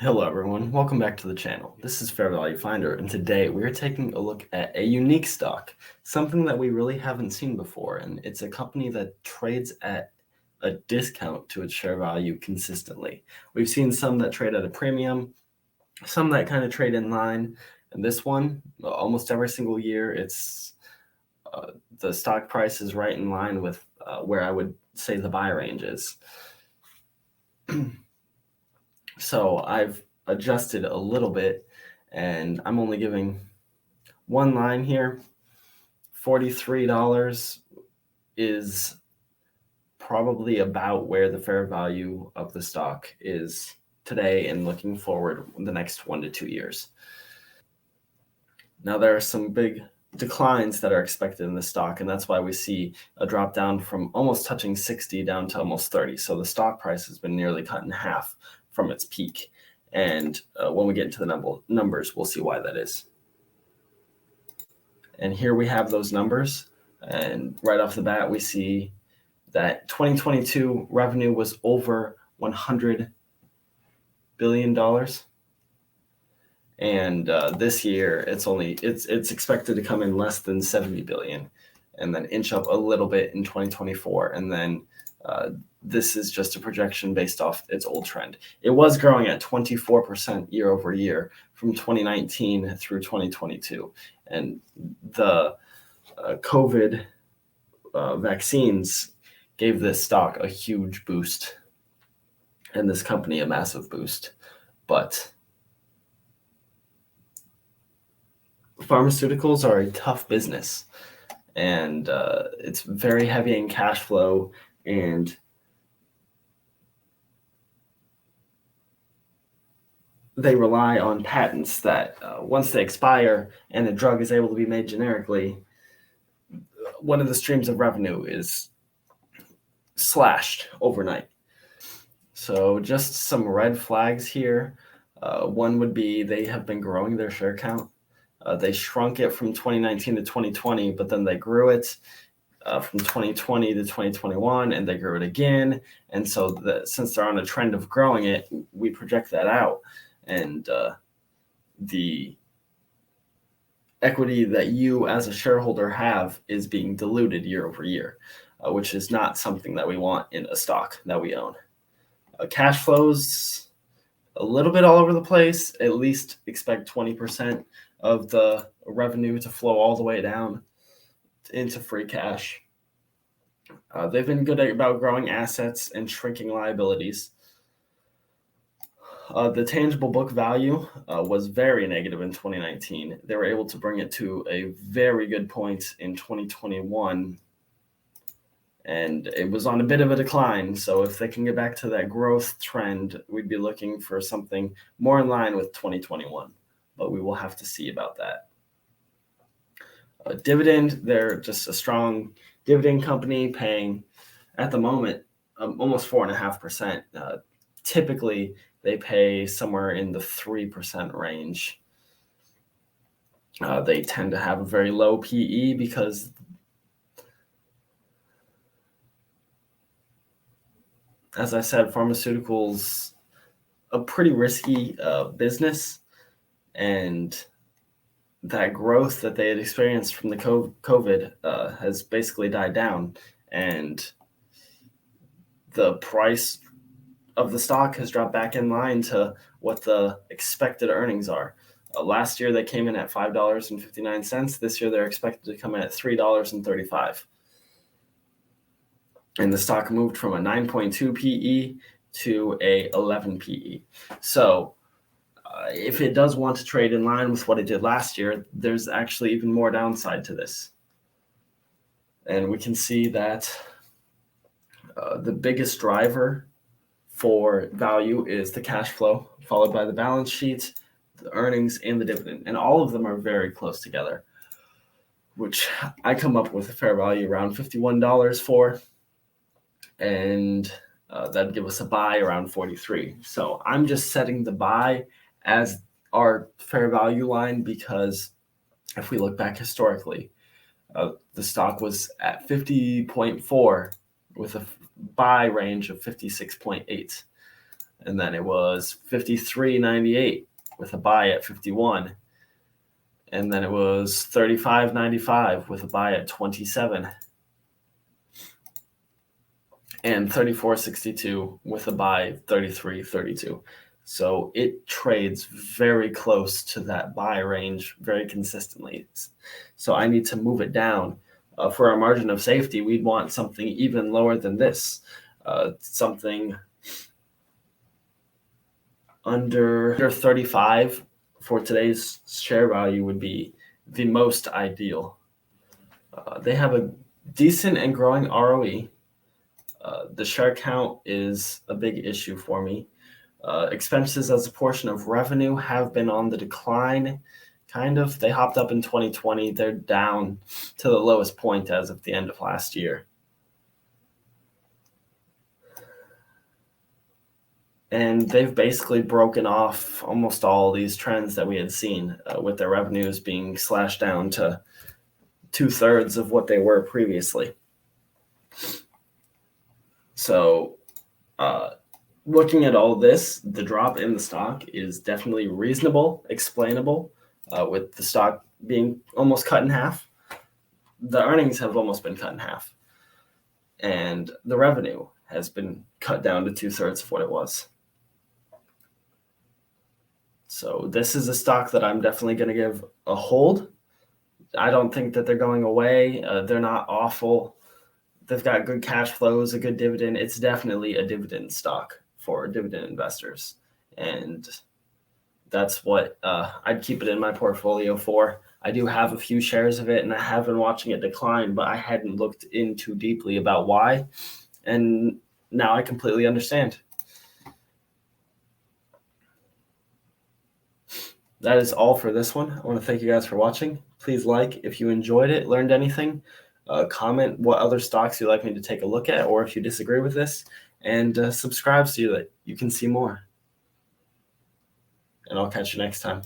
Hello everyone, welcome back to the channel. This is Fair Value Finder, and today we are taking a look at a unique stock, something that we really haven't seen before, and it's a company that trades at a discount to its share value consistently. We've seen some that trade at a premium, some that kind of trade in line, and this one, almost every single year, the stock price is right in line with where I would say the buy range is. So I've adjusted a little bit, and I'm only giving one line here. $43 is probably about where the fair value of the stock is today and looking forward the next 1 to 2 years. Now there are some big declines that are expected in the stock, and that's why we see a drop down from almost touching 60 down to almost 30. So the stock price has been nearly cut in half from its peak. And when we get into the numbers, we'll see why that is. And here we have those numbers. And right off the bat, we see that 2022 revenue was over $100 billion. And this year, it's expected to come in less than 70 billion, and then inch up a little bit in 2024. And then this is just a projection based off its old trend. It was growing at 24% year over year from 2019 through 2022, and the COVID vaccines gave this stock a huge boost, and this company a massive boost, but pharmaceuticals are a tough business, and it's very heavy in cash flow, and they rely on patents that once they expire and a drug is able to be made generically, one of the streams of revenue is slashed overnight. So just some red flags here. One would be they have been growing their share count. They shrunk it from 2019 to 2020, but then they grew it from 2020 to 2021, and they grew it again. And so since they're on a trend of growing it, we project that out. And the equity that you as a shareholder have is being diluted year over year, which is not something that we want in a stock that we own. Cash flows a little bit all over the place. At least expect 20% of the revenue to flow all the way down into free cash. They've been good about growing assets and shrinking liabilities. The tangible book value was very negative in 2019. They were able to bring it to a very good point in 2021, and it was on a bit of a decline. So if they can get back to that growth trend, we'd be looking for something more in line with 2021, but we will have to see about that. Dividend, they're just a strong dividend company, paying at the moment almost 4.5%. Typically, they pay somewhere in the 3% range. They tend to have a very low PE because as I said, pharmaceuticals a pretty risky business, and that growth that they had experienced from the COVID has basically died down, and the price of the stock has dropped back in line to what the expected earnings are. Last year, they came in at $5.59. This year, they're expected to come in at $3.35. And the stock moved from a 9.2 PE to a 11 PE. So if it does want to trade in line with what it did last year, there's actually even more downside to this. And we can see that the biggest driver for value is the cash flow, followed by the balance sheet, the earnings, and the dividend. And all of them are very close together, which I come up with a fair value around $51 for, and that'd give us a buy around 43. So I'm just setting the buy as our fair value line because if we look back historically, the stock was at 50.4 with a buy range of 56.8. And then it was 53.98 with a buy at 51. And then it was 35.95 with a buy at 27. And 34.62 with a buy 33.32. So it trades very close to that buy range very consistently. So I need to move it down. For our margin of safety, we'd want something even lower than this. Something under 35 for today's share value would be the most ideal. They have a decent and growing ROE. The share count is a big issue for me. Expenses as a portion of revenue have been on the decline, kind of. They hopped up in 2020. They're down to the lowest point as of the end of last year. And they've basically broken off almost all these trends that we had seen with their revenues being slashed down to 2/3 of what they were previously. So looking at all this, the drop in the stock is definitely reasonable, explainable, with the stock being almost cut in half. The earnings have almost been cut in half. And the revenue has been cut down to 2/3 of what it was. So this is a stock that I'm definitely going to give a hold. I don't think that they're going away. They're not awful. They've got good cash flows, a good dividend. It's definitely a dividend stock for dividend investors. And that's what I'd keep it in my portfolio for. I do have a few shares of it, and I have been watching it decline, but I hadn't looked in too deeply about why. And now I completely understand. That is all for this one. I want to thank you guys for watching. Please like if you enjoyed it, learned anything. Comment what other stocks you'd like me to take a look at, or if you disagree with this, and subscribe so that you can see more. And I'll catch you next time.